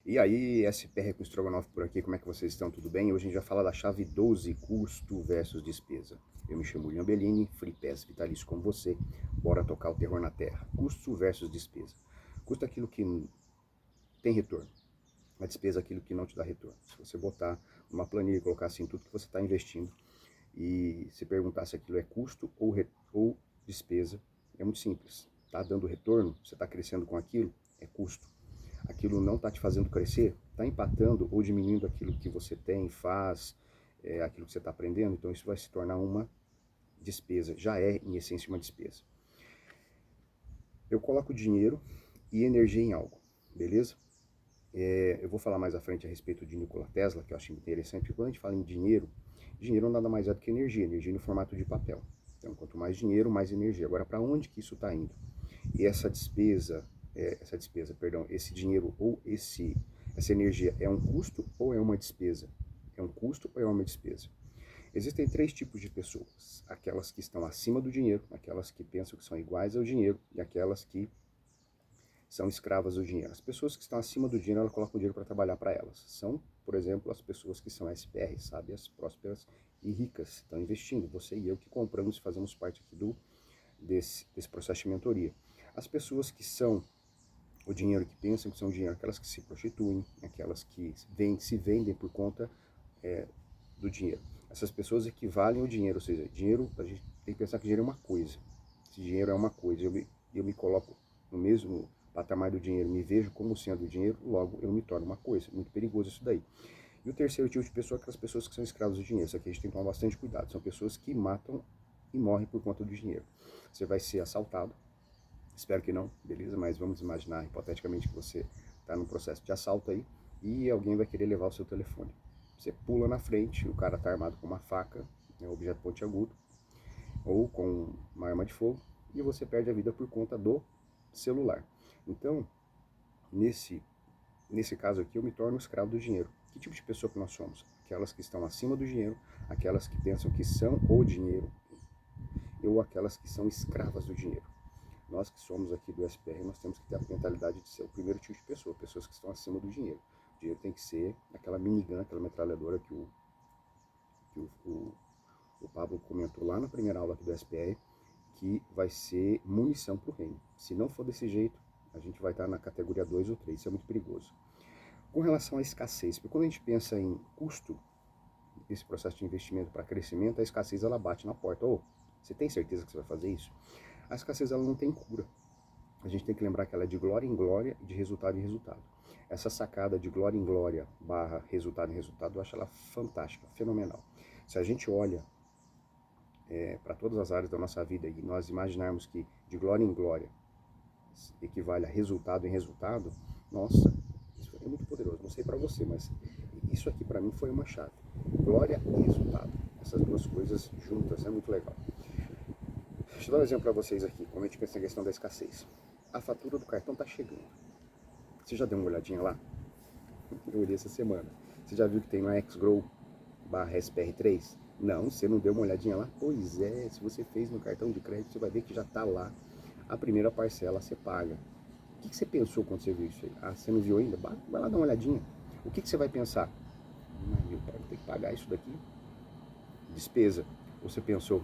E aí, SPR com Strogonoff por aqui, como é que vocês estão? Tudo bem? Hoje a gente vai falar da chave 12, custo versus despesa. Eu me chamo William Bellini, Free Pass Vitalício com você. Bora tocar o terror na terra. Custo versus despesa. Custo é aquilo que tem retorno. A despesa é aquilo que não te dá retorno. Se você botar uma planilha e colocar assim tudo que você está investindo e se perguntar se aquilo é custo ou despesa, é muito simples. Está dando retorno? Você está crescendo com aquilo? É custo. Aquilo não está te fazendo crescer, está empatando ou diminuindo aquilo que você tem, faz, aquilo que você está aprendendo, então isso vai se tornar uma despesa, já é em essência uma despesa. Eu coloco dinheiro e energia em algo, beleza? Eu vou falar mais à frente a respeito de Nikola Tesla, que eu acho interessante, porque quando a gente fala em dinheiro, dinheiro nada mais é do que energia, energia no formato de papel. Então, quanto mais dinheiro, mais energia. Agora, para onde que isso está indo? E esse dinheiro ou essa energia é um custo ou é uma despesa? É um custo ou é uma despesa? Existem três tipos de pessoas: aquelas que estão acima do dinheiro, aquelas que pensam que são iguais ao dinheiro e aquelas que são escravas do dinheiro. As pessoas que estão acima do dinheiro, elas colocam o dinheiro para trabalhar para elas. São, por exemplo, as pessoas que são SPR, sábias, prósperas e ricas, estão investindo. Você e eu que compramos e fazemos parte aqui desse processo de mentoria. As pessoas que são o dinheiro que pensam que são dinheiro, aquelas que se prostituem, aquelas que se vendem por conta do dinheiro. Essas pessoas equivalem ao dinheiro, ou seja, dinheiro, a gente tem que pensar que dinheiro é uma coisa. Se dinheiro é uma coisa, eu me coloco no mesmo patamar do dinheiro, me vejo como sendo o dinheiro, logo eu me torno uma coisa. Muito perigoso isso daí. E o terceiro tipo de pessoa é aquelas pessoas que são escravas do dinheiro. Isso aqui a gente tem que tomar bastante cuidado. São pessoas que matam e morrem por conta do dinheiro. Você vai ser assaltado, espero que não, beleza? Mas vamos imaginar hipoteticamente que você está num processo de assalto aí e alguém vai querer levar o seu telefone. Você pula na frente, o cara está armado com uma faca, objeto pontiagudo, ou com uma arma de fogo, e você perde a vida por conta do celular. Então, nesse caso aqui, eu me torno escravo do dinheiro. Que tipo de pessoa que nós somos? Aquelas que estão acima do dinheiro, aquelas que pensam que são o dinheiro, ou aquelas que são escravas do dinheiro. Nós que somos aqui do SPR, nós temos que ter a mentalidade de ser o primeiro tipo de pessoa, pessoas que estão acima do dinheiro. O dinheiro tem que ser aquela minigun, aquela metralhadora que o Pablo comentou lá na primeira aula aqui do SPR, que vai ser munição para o reino. Se não for desse jeito, a gente vai estar na categoria 2 ou 3, isso é muito perigoso. Com relação à escassez, porque quando a gente pensa em custo, esse processo de investimento para crescimento, a escassez ela bate na porta. Você tem certeza que você vai fazer isso? A escassez ela não tem cura. A gente tem que lembrar que ela é de glória em glória e de resultado em resultado. Essa sacada de glória em glória barra resultado em resultado, eu acho ela fantástica, fenomenal. Se a gente olha para todas as áreas da nossa vida e nós imaginarmos que de glória em glória equivale a resultado em resultado, nossa, isso é muito poderoso. Não sei para você, mas isso aqui para mim foi uma chave. Glória e resultado. Essas duas coisas juntas é muito legal. Deixa eu dar um exemplo para vocês aqui, como a gente pensa na questão da escassez. A fatura do cartão está chegando. Você já deu uma olhadinha lá? Eu olhei essa semana. Você já viu que tem no Xgrow /SPR3? Não, você não deu uma olhadinha lá? Pois é, se você fez no cartão de crédito, você vai ver que já está lá. A primeira parcela você paga. O que você pensou quando você viu isso aí? Ah, você não viu ainda? Vai lá dar uma olhadinha. O que você vai pensar? Meu pai, vou ter que pagar isso daqui? Despesa. Você pensou,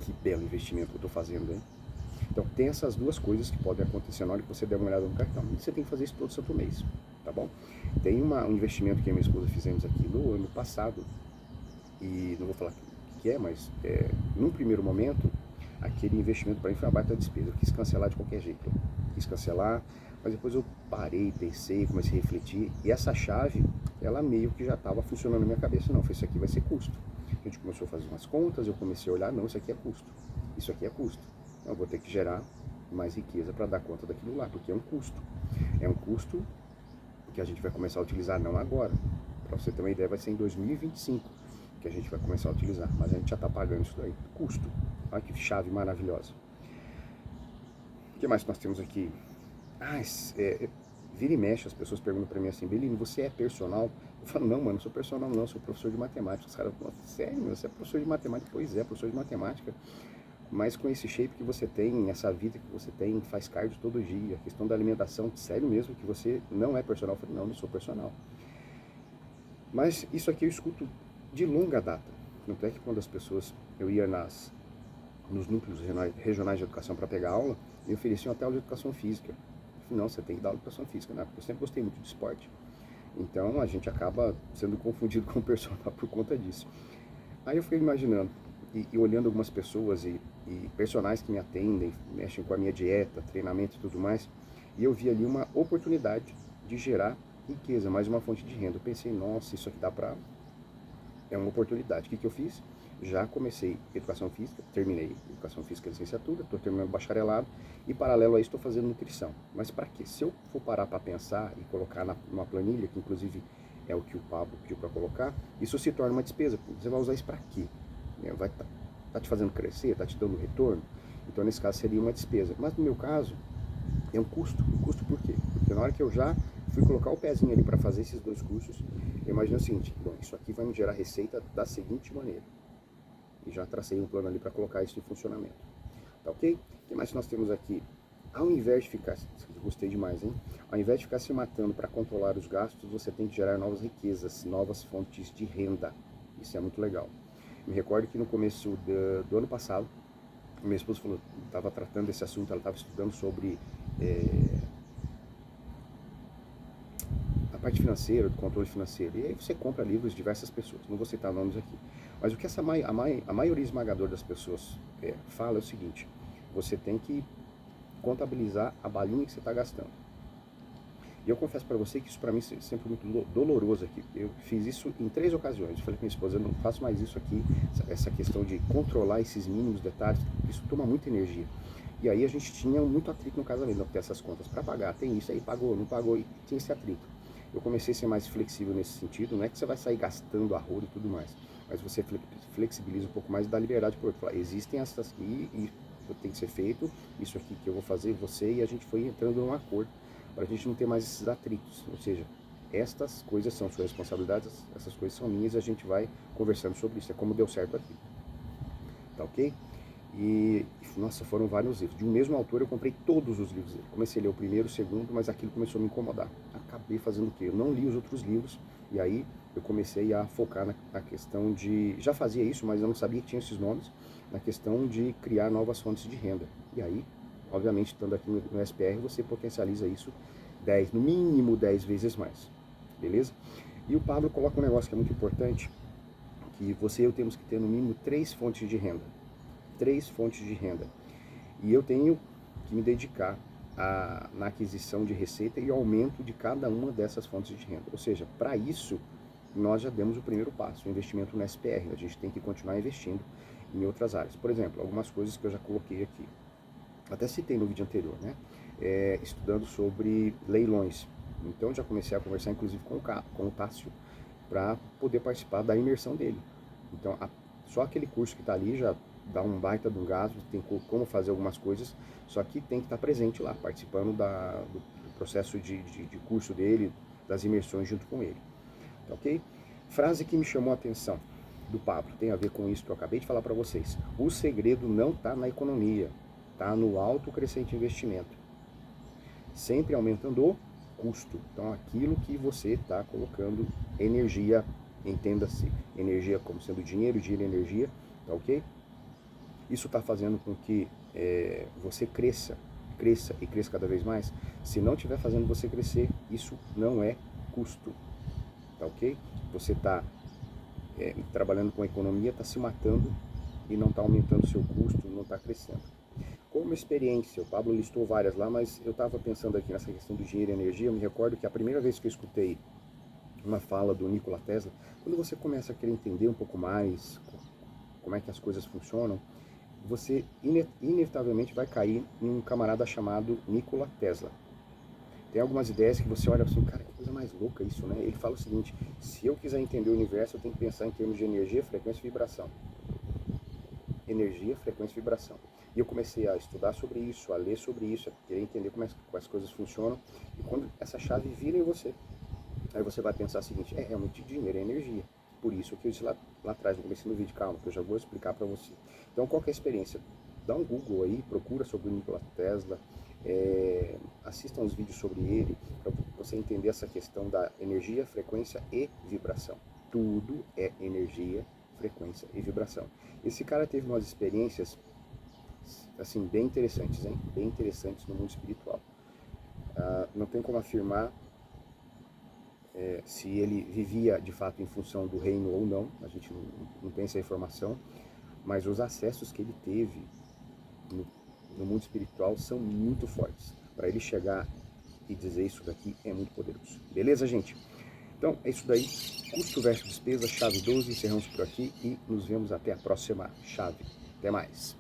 que belo investimento que eu estou fazendo, hein? Então tem essas duas coisas que podem acontecer na hora que você der uma olhada no cartão. E você tem que fazer isso todo santo mês, tá bom? Tem um investimento que eu e minha esposa fizemos aqui no ano passado, e não vou falar o que é, mas num primeiro momento, aquele investimento para mim foi uma baita despesa. Eu quis cancelar de qualquer jeito. Quis cancelar, mas depois eu parei, pensei, comecei a refletir, e essa chave, ela meio que já estava funcionando na minha cabeça. Não, isso aqui vai ser custo. A gente começou a fazer umas contas, eu comecei a olhar, não, isso aqui é custo. Isso aqui é custo. Então eu vou ter que gerar mais riqueza para dar conta daquilo lá, porque é um custo. É um custo que a gente vai começar a utilizar não agora. Para você ter uma ideia, vai ser em 2025 que a gente vai começar a utilizar, mas a gente já está pagando isso daí. Custo. Olha que chave maravilhosa. O que mais nós temos aqui? Vira e mexe, as pessoas perguntam para mim assim, Bellini, você é personal? Eu falo, não, mano, não sou personal não, sou professor de matemática. Os caras falam, sério, meu, você é professor de matemática? Pois é, professor de matemática. mas com esse shape que você tem, essa vida que você tem, faz cardio todo dia, a questão da alimentação, sério mesmo que você não é personal? Eu falei, não sou personal. Mas isso aqui eu escuto de longa data. Tanto é que quando as pessoas, eu ia nos núcleos regionais de educação para pegar aula, me ofereciam até aula de educação física. Eu falei, não, você tem que dar aula de educação física, né? Porque eu sempre gostei muito de esporte. Então a gente acaba sendo confundido com o personal por conta disso. Aí eu fiquei imaginando, e olhando algumas pessoas e personagens que me atendem, mexem com a minha dieta, treinamento e tudo mais, e eu vi ali uma oportunidade de gerar riqueza, mais uma fonte de renda. Eu pensei, nossa, isso aqui dá pra... é uma oportunidade. O que eu fiz? Já comecei educação física, terminei educação física licenciatura, estou terminando bacharelado e paralelo a isso estou fazendo nutrição. Mas para quê? Se eu for parar para pensar e colocar numa planilha, que inclusive é o que o Pablo pediu para colocar, isso se torna uma despesa. Você vai usar isso para quê? Vai tá te fazendo crescer? Tá te dando retorno? Então nesse caso seria uma despesa. Mas no meu caso é um custo. Um custo por quê? Porque na hora que eu já fui colocar o pezinho ali para fazer esses dois cursos, eu imagino o seguinte, bom, isso aqui vai me gerar receita da seguinte maneira. E já tracei um plano ali para colocar isso em funcionamento. Tá ok? O que mais nós temos aqui? Ao invés de ficar, gostei demais, hein? Ao invés de ficar se matando para controlar os gastos, você tem que gerar novas riquezas, novas fontes de renda. Isso é muito legal. Me recordo que no começo do ano passado, minha esposa falou, estava tratando desse assunto, ela estava estudando sobre a parte financeira, do controle financeiro. E aí você compra livros de diversas pessoas, não vou citar nomes aqui. Mas o que a maioria esmagadora das pessoas fala é o seguinte, você tem que contabilizar a balinha que você está gastando. E eu confesso para você que isso para mim é sempre muito doloroso aqui. Eu fiz isso em 3 ocasiões. Eu falei com minha esposa, eu não faço mais isso aqui, essa questão de controlar esses mínimos detalhes, isso toma muita energia. E aí a gente tinha muito atrito no casamento, não ter essas contas para pagar, tem isso aí, pagou, não pagou, e tinha esse atrito. Eu comecei a ser mais flexível nesse sentido, não é que você vai sair gastando a rodo e tudo mais, mas você flexibiliza um pouco mais e dá liberdade para o outro. Fala, existem essas aqui e tem que ser feito, isso aqui que eu vou fazer, você, e a gente foi entrando num acordo para a gente não ter mais esses atritos, ou seja, estas coisas são suas responsabilidades, essas coisas são minhas e a gente vai conversando sobre isso, é como deu certo aqui, tá ok? E, nossa, foram vários livros. De um mesmo autor eu comprei todos os livros dele. Comecei a ler o primeiro, o segundo, mas aquilo começou a me incomodar. Acabei fazendo o quê? Eu não li os outros livros e aí eu comecei a focar na questão de... Já fazia isso, mas eu não sabia que tinha esses nomes. Na questão de criar novas fontes de renda. E aí, obviamente, estando aqui no SPR, você potencializa isso 10, no mínimo 10 vezes mais. Beleza? E o Pablo coloca um negócio que é muito importante, que você e eu temos que ter no mínimo 3 fontes de renda. 3 fontes de renda. E eu tenho que me dedicar na aquisição de receita e aumento de cada uma dessas fontes de renda. Ou seja, para isso, nós já demos o primeiro passo, o investimento no SPR. A gente tem que continuar investindo em outras áreas. Por exemplo, algumas coisas que eu já coloquei aqui. Até citei no vídeo anterior, né? Estudando sobre leilões. Então já comecei a conversar, inclusive, com o Tássio, para poder participar da imersão dele. Então, só aquele curso que está ali já dá um baita de um gasto, tem como fazer algumas coisas, só que tem que estar presente lá, participando do processo de curso dele, das imersões junto com ele, tá ok? Frase que me chamou a atenção do Pablo, tem a ver com isso que eu acabei de falar para vocês. O segredo não está na economia, está no alto crescente investimento, sempre aumentando o custo. Então aquilo que você está colocando energia, entenda-se, energia como sendo dinheiro, dinheiro e energia, tá ok? Isso está fazendo com que você cresça e cresça cada vez mais. Se não estiver fazendo você crescer, isso não é custo, tá ok? Você está trabalhando com a economia, está se matando e não está aumentando o seu custo, não está crescendo. Como experiência, o Pablo listou várias lá, mas eu estava pensando aqui nessa questão do dinheiro e energia, eu me recordo que a primeira vez que eu escutei uma fala do Nikola Tesla, quando você começa a querer entender um pouco mais como é que as coisas funcionam, você inevitavelmente vai cair em um camarada chamado Nikola Tesla. Tem algumas ideias que você olha assim, cara, que coisa mais louca isso, né? Ele fala o seguinte, se eu quiser entender o universo, eu tenho que pensar em termos de energia, frequência e vibração. Energia, frequência e vibração. E eu comecei a estudar sobre isso, a ler sobre isso, a querer entender como as coisas funcionam. E quando essa chave vira em você, aí você vai pensar o seguinte, realmente dinheiro é energia. Por isso que eu disse lá atrás, no começo do vídeo, calma, que eu já vou explicar para você. Então, qual que é a experiência? dá um Google aí, procura sobre o Nikola Tesla, assistam os vídeos sobre ele, para você entender essa questão da energia, frequência e vibração. Tudo é energia, frequência e vibração. Esse cara teve umas experiências assim bem interessantes, hein? Bem interessantes no mundo espiritual. Não tem como afirmar se ele vivia de fato em função do reino ou não, a gente não tem essa informação, mas os acessos que ele teve no mundo espiritual são muito fortes. Para ele chegar e dizer isso daqui é muito poderoso. Beleza, gente? Então é isso daí. Custo versus despesa, chave 12. Encerramos por aqui e nos vemos até a próxima chave. Até mais.